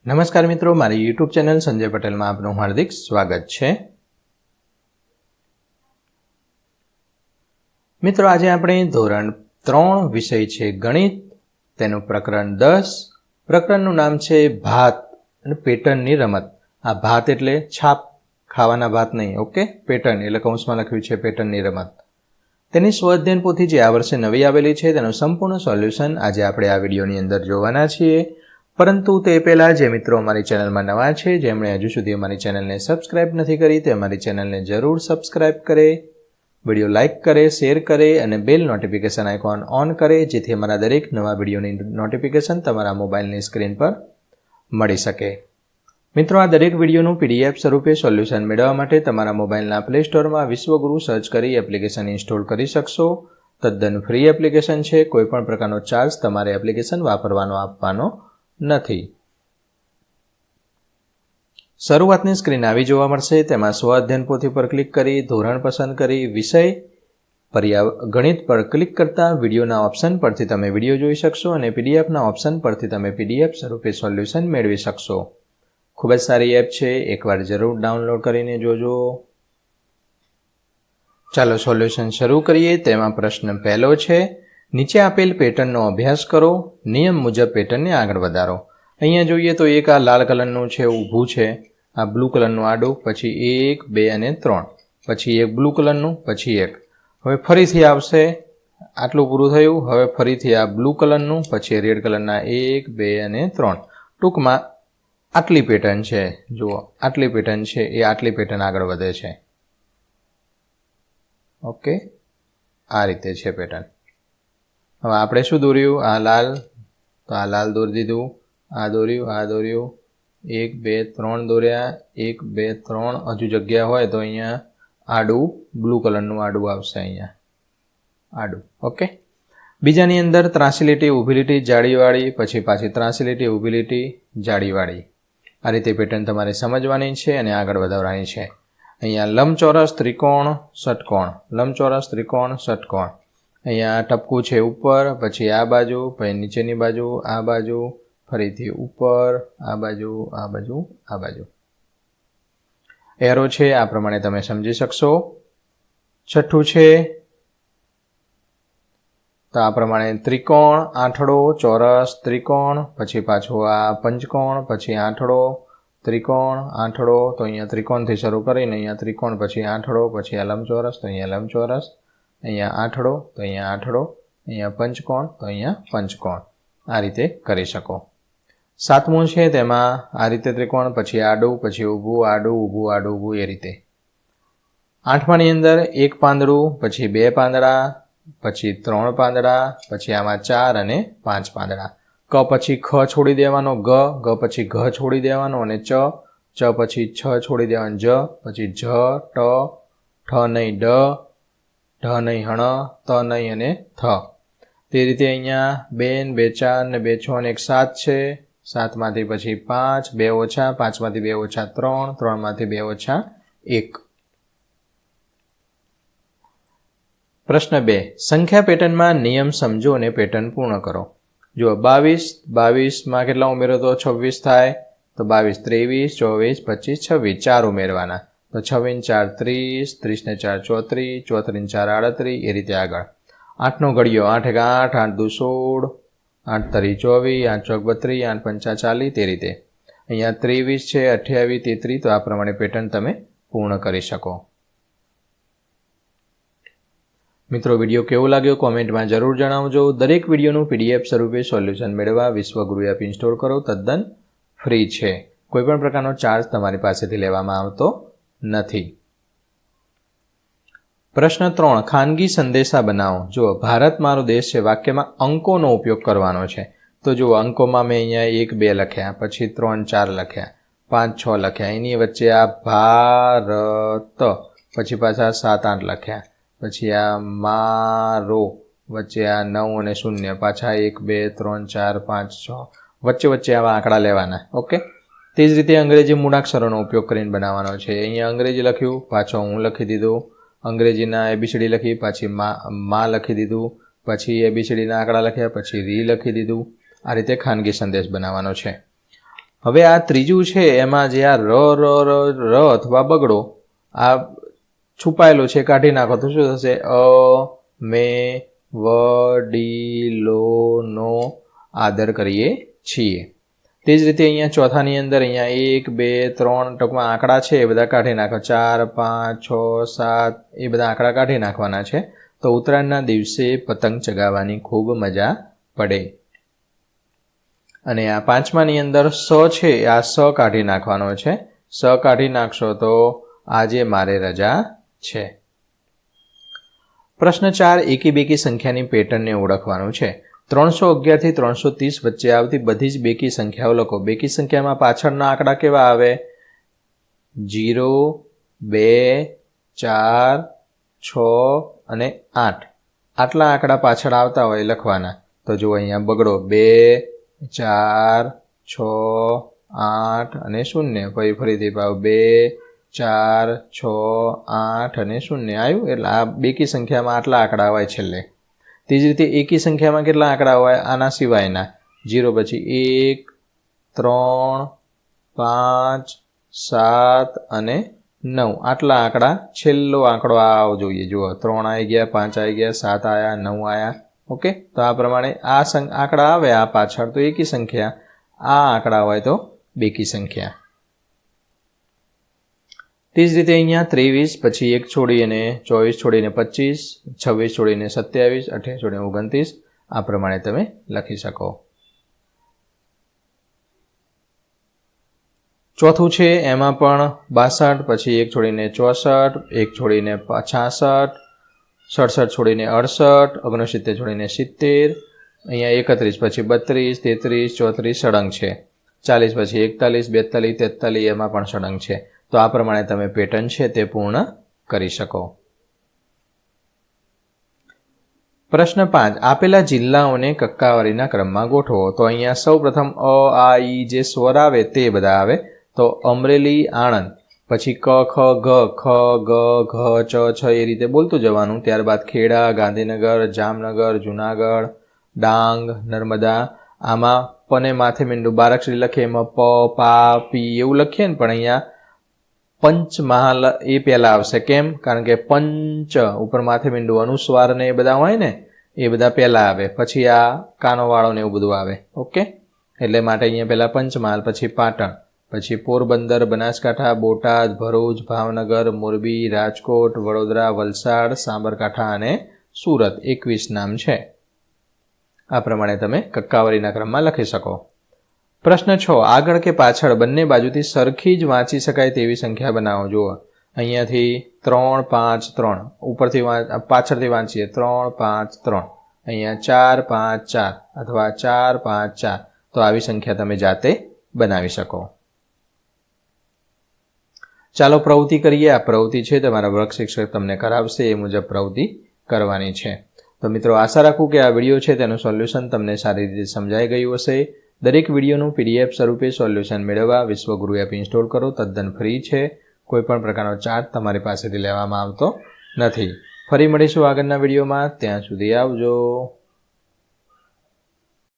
નમસ્કાર મિત્રો, મારી યુટ્યુબ ચેનલ સંજય પટેલમાં આપનું હાર્દિક સ્વાગત છે। મિત્રો, આજે આપણે ધોરણ 3 વિષય છે ગણિત, તેનું પ્રકરણ 10, પ્રકરણનું નામ છે ભાત અને પેટર્નની રમત। આ ભાત એટલે છાપ, ખાવાના ભાત નહીં, ઓકે। પેટર્ન એટલે કૌંસમાં લખ્યું છે પેટર્નની રમત। તેની સ્વઅધ્યયન પોથી જે આ વર્ષે નવી આવેલી છે તેનું સંપૂર્ણ સોલ્યુશન આજે આપણે આ વિડીયોની અંદર જોવાના છીએ। પરંતુ તે પહેલાં જે મિત્રો અમારી ચેનલમાં નવા છે, જેમણે હજુ સુધી અમારી ચેનલને સબસ્ક્રાઇબ નથી કરી, તે અમારી ચેનલને જરૂર સબસ્ક્રાઇબ કરે, વિડીયો લાઇક કરે, શેર કરે અને બેલ નોટિફિકેશન આઇકોન ઓન કરે, જેથી અમારા દરેક નવા વિડીયોની નોટિફિકેશન તમારા મોબાઈલની સ્ક્રીન પર મળી શકે। મિત્રો, આ દરેક વિડીયોનું PDF સ્વરૂપે સોલ્યુશન મેળવવા માટે તમારા મોબાઈલના પ્લે સ્ટોરમાં વિશ્વગુરુ સર્ચ કરી એપ્લિકેશન ઇન્સ્ટોલ કરી શકશો। તદ્દન ફ્રી એપ્લિકેશન છે, કોઈપણ પ્રકારનો ચાર્જ તમારે એપ્લિકેશન વાપરવાનો આપવાનો નથી। શરૂઆતની સ્ક્રીન આવી જોવા મળશે, તેમાં સ્વ અધ્યયન પોથી પર ક્લિક કરી ધોરણ પસંદ કરી વિષય ગણિત પર ક્લિક કરતા વિડીયોના ઓપ્શન પરથી તમે વિડીયો જોઈ શકશો અને પીડીએફના ઓપ્શન પરથી તમે PDF સ્વરૂપે સોલ્યુશન મેળવી શકશો। ખૂબ જ સારી એપ છે, એકવાર જરૂર ડાઉનલોડ કરીને જોજો। ચાલો સોલ્યુશન શરૂ કરીએ। તેમાં પ્રશ્ન પહેલો છે, નીચે આપેલ પેટર્નનો અભ્યાસ કરો, નિયમ મુજબ પેટર્નને આગળ વધારો। અહીંયા જોઈએ તો એક આ લાલ કલરનું છે, ઊભું છે, આ બ્લુ કલરનું આડું, પછી 1, 2 અને 3, પછી એક બ્લુ કલરનું, પછી એક, હવે ફરીથી આવશે, આટલું પૂરું થયું, હવે ફરીથી આ બ્લુ કલરનું, પછી રેડ કલરના 1, 2 અને 3। ટૂંકમાં આટલી પેટર્ન છે, જુઓ આટલી પેટર્ન છે, એ આટલી પેટર્ન આગળ વધે છે, ઓકે। આ રીતે છે પેટર્ન। હવે આપણે શું દોર્યું? આ લાલ, તો આ લાલ દોરી દીધું, આ દોર્યું, આ દોર્યું, 1, 2, 3 દોર્યા, 1, 2, 3, હજુ જગ્યા હોય તો અહીંયા આડું બ્લુ કલરનું આડું આવશે, અહીંયા આડું, ઓકે। બીજાની અંદર ત્રાસી લીટી, ઊભી લીટી, જાળીવાળી, પછી પાછી ત્રાસી લીટી, ઊભી લીટી, જાળીવાળી, આ રીતે પેટર્ન તમારે સમજવાની છે અને આગળ વધારવાની છે। અહીંયા લંબચોરસ, ત્રિકોણ, ષટકોણ, લંબચોરસ, ત્રિકોણ, ષટકોણ, અહીંયા ટપકું છે ઉપર, પછી આ બાજુ, પછી નીચેની બાજુ, આ બાજુ, ફરીથી ઉપર, આ બાજુ, આ બાજુ, આ બાજુ, એરો છે, આ પ્રમાણે તમે સમજી શકશો। છઠ્ઠું છે તો આ પ્રમાણે ત્રિકોણ, આંઠડો, ચોરસ, ત્રિકોણ, પછી પાછો આ પંચકોણ, પછી આંઠડો, ત્રિકોણ, આંઠડો, તો અહીંયા ત્રિકોણથી શરૂ કરીને અહીંયા ત્રિકોણ, પછી આંઠડો, પછી આ લંબચોરસ, તો અહીંયા લંબચોરસ, અહીંયા આંઠડો, તો અહીંયા આંઠડો, અહીંયા પંચકોણ, તો અહીંયા પંચકોણ, આ રીતે કરી શકો। સાતમું છે, તેમાં આ રીતે ત્રિકોણ, પછી આડું, પછી ઊભું, આડું, ઊભું, આડું, ઊભું, એ રીતે। આઠમાની અંદર એક પાંદડું, પછી 2 પાંદડા, પછી 3 પાંદડા, પછી આમાં 4 અને 5 પાંદડા। ક પછી ખ છોડી દેવાનો, ગ પછી ઘ છોડી દેવાનો અને ચ પછી છ છોડી દેવાનો, જ પછી જ, ટ, ઠ નહીં ડ, ઢ નહીં હણ, ત નહીં અને થ। તે રીતે અહીંયા 2 ને 2 4 ને 2 6 ને 1 7 છે, 7માંથી પછી 5, 2 ઓછા, 5માંથી 2 ઓછા 3, 3માંથી 2 ઓછા 1। પ્રશ્ન 2, સંખ્યા પેટર્નમાં નિયમ સમજો અને પેટર્ન પૂર્ણ કરો। જુઓ 22માં કેટલા ઉમેરો તો 26 થાય, તો 22, 23, 24, 25, 26, 4 ઉમેરવાના, તો 26 ને 4 30, 30 ને 4 34, 34 ને 4 38, એ રીતે આગળ। 8નો ઘડિયો, 8 1 8, 8 2 16, 8 3 24, 8 4 32, 8 5 40, તે રીતે। અહીંયા 23 છે, 28, 33, તો આ પ્રમાણે પેટર્ન તમે પૂર્ણ કરી શકો। મિત્રો, વિડીયો કેવો લાગ્યો કોમેન્ટમાં જરૂર જણાવજો। દરેક વિડીયોનું PDF સ્વરૂપે સોલ્યુશન મેળવવા વિશ્વગુરુ એપ ઇન્સ્ટોલ કરો, તદ્દન ફ્રી છે, કોઈપણ પ્રકારનો ચાર્જ તમારી પાસેથી લેવામાં આવતો નથી। પ્રશ્ન 3, ખાનગી સંદેશા બનાવો। જુઓ, ભારત મારો દેશ છે, વાક્યમાં અંકોનો ઉપયોગ કરવાનો છે। તો જુઓ, અંકોમાં મેં અહીંયા 1 2 લખ્યા, પછી 3 4 લખ્યા, 5 6 લખ્યા, એની વચ્ચે આ ભારત, પછી પાછા 7 8 લખ્યા, પછી આ મારો, વચ્ચે આ 9 અને 0, પાછા 1 2 3 4 5 6, વચ્ચે આવા આંકડા લેવાના, ઓકે। તે જ રીતે અંગ્રેજી મૂળાક્ષરોનો ઉપયોગ કરીને બનાવવાનો છે। અહીંયા અંગ્રેજી લખ્યું, પાછો હું લખી દીધું, અંગ્રેજીના ABCD લખી, પાછી માં લખી દીધું, પછી ABCDના આંકડા લખ્યા, પછી રી લખી દીધું। આ રીતે ખાનગી સંદેશ બનાવવાનો છે। હવે આ ત્રીજું છે એમાં જે આ ર અથવા બગડો આ છુપાયેલો છે કાઢી નાખો તો શું થશે? અમે વડીલોનો આદર કરીએ છીએ. તે જ રીતે અહીંયા ચોથાની અંદર અહીંયા 1, 2, 3 ટૂંકમાં આંકડા છે એ બધા કાઢી નાખો. 4, 5, 6, 7 એ બધા આંકડા કાઢી નાખવાના છે. તો ઉત્તરાયણના દિવસે પતંગ ચગાવવાની ખૂબ મજા પડે. અને આ પાંચમાની અંદર સ છે આ સ કાઢી નાખવાનો છે. સ કાઢી નાખશો તો આજે મારે રજા છે. પ્રશ્ન 4 એકી બેકી સંખ્યાની પેટર્નને ઓળખવાનું છે. 311 થી 330 વચ્ચે આવતી બધી જ બેકી સંખ્યાઓ લખો. બેકી સંખ્યામાં પાછળના આંકડા કેવા આવે? 0, 2, 4, 6 અને 8. આટલા આંકડા પાછળ આવતા હોય લખવાના. તો જુઓ અહીંયા બગડો 2, 4, 6, 8 અને 0. પછી ફરીથી પાવ 2, 4, 6, 8 અને 0 આવ્યું. એટલે આ બેકી સંખ્યામાં આટલા આંકડા હોય છેલ્લે. તે જ રીતે એકી સંખ્યામાં કેટલા આંકડા હોય? આના સિવાયના 0 પછી 1, 3, 5, 7 અને 9 આટલા આંકડા છેલ્લો આંકડો આવો જોઈએ. જુઓ 3 આવી ગયા, 5 આવી ગયા, 7 આવ્યા, 9 આવ્યા. ઓકે, તો આ પ્રમાણે આ આંકડા આવે આ પાછળ તો એકી સંખ્યા, આ આંકડા હોય તો બેકી સંખ્યા. તે જ રીતે અહીંયા 23 પછી 1 છોડીને 24 છોડીને 25, 26 છોડીને 27, 28 છોડીને 29 આ પ્રમાણે તમે લખી શકો. ચોથું છે એમાં પણ 62 પછી 1 છોડીને 64, 1 છોડીને 65, 67 છોડીને 68, 69 છોડીને 70, અહીંયા 31 પછી 32, 33, 34 સળંગ છે. 40 પછી 41, 42, 43 એમાં પણ સળંગ છે. તો આ પ્રમાણે તમે પેટર્ન છે તે પૂર્ણ કરી શકો. પ્રશ્ન 5 આપેલા જિલ્લાઓને કક્કાવારીના ક્રમમાં ગોઠવો. તો અહીંયા સૌપ્રથમ અ, આ, ઈ જે સ્વર આવે તે બધા આવે. તો અમરેલી, આણંદ, પછી ક, ખ, ગ, ઘ, ચ, છ એ રીતે બોલતું જવાનું. ત્યારબાદ ખેડા, ગાંધીનગર, જામનગર, જુનાગઢ, ડાંગ, નર્મદા. આમાં પને માથે મીંડું બારાક્ષરી લખીએ એમાં પ, પા, પી એવું લખીએ ને, પણ અહીંયા પંચમહાલ એ પહેલા આવશે. કેમ? કારણ કે પંચ ઉપર માથે મીંડું અનુસ્વાર ને એ બધા હોય ને એ બધા પહેલા આવે, પછી આ કાનો વાળો ને એવું બધું આવે. ઓકે, એટલે માટે અહીંયા પહેલા પંચમહાલ, પછી પાટણ, પછી પોરબંદર, બનાસકાંઠા, બોટાદ, ભરૂચ, ભાવનગર, મોરબી, રાજકોટ, વડોદરા, વલસાડ, સાબરકાંઠા અને સુરત 21 નામ છે. આ પ્રમાણે તમે કક્કાવારીના ક્રમમાં લખી શકો. પ્રશ્ન 6 આગળ કે પાછળ બંને બાજુથી સરખી જ વાંચી શકાય તેવી સંખ્યા બનાવો. જુઓ અહીંયાથી 3, 5, 3 ઉપરથી પાછળથી વાંચીએ 3, 5, 3. અહીંયા 4, 5, 4 અથવા 4, 5, 4. તો આવી સંખ્યા તમે જાતે બનાવી શકો. ચાલો પ્રવૃત્તિ કરીએ. આ પ્રવૃત્તિ છે તમારા વર્ગ શિક્ષક તમને કરાવશે, એ મુજબ પ્રવૃત્તિ કરવાની છે. તો મિત્રો આશા રાખું કે આ વિડીયો છે તેનું સોલ્યુશન તમને સારી રીતે સમજાઈ ગયું હશે. દરેક વિડીયોનું PDF સ્વરૂપે સોલ્યુશન મેળવવા વિશ્વગુરુ એપ ઇન્સ્ટોલ કરો. તદ્દન ફ્રી છે. કોઈ પણ પ્રકારનો ચાર્જ તમારી પાસેથી લેવામાં આવતો નથી. ફરી મળીશું આગળના વિડીયોમાં. ત્યાં સુધી આવજો.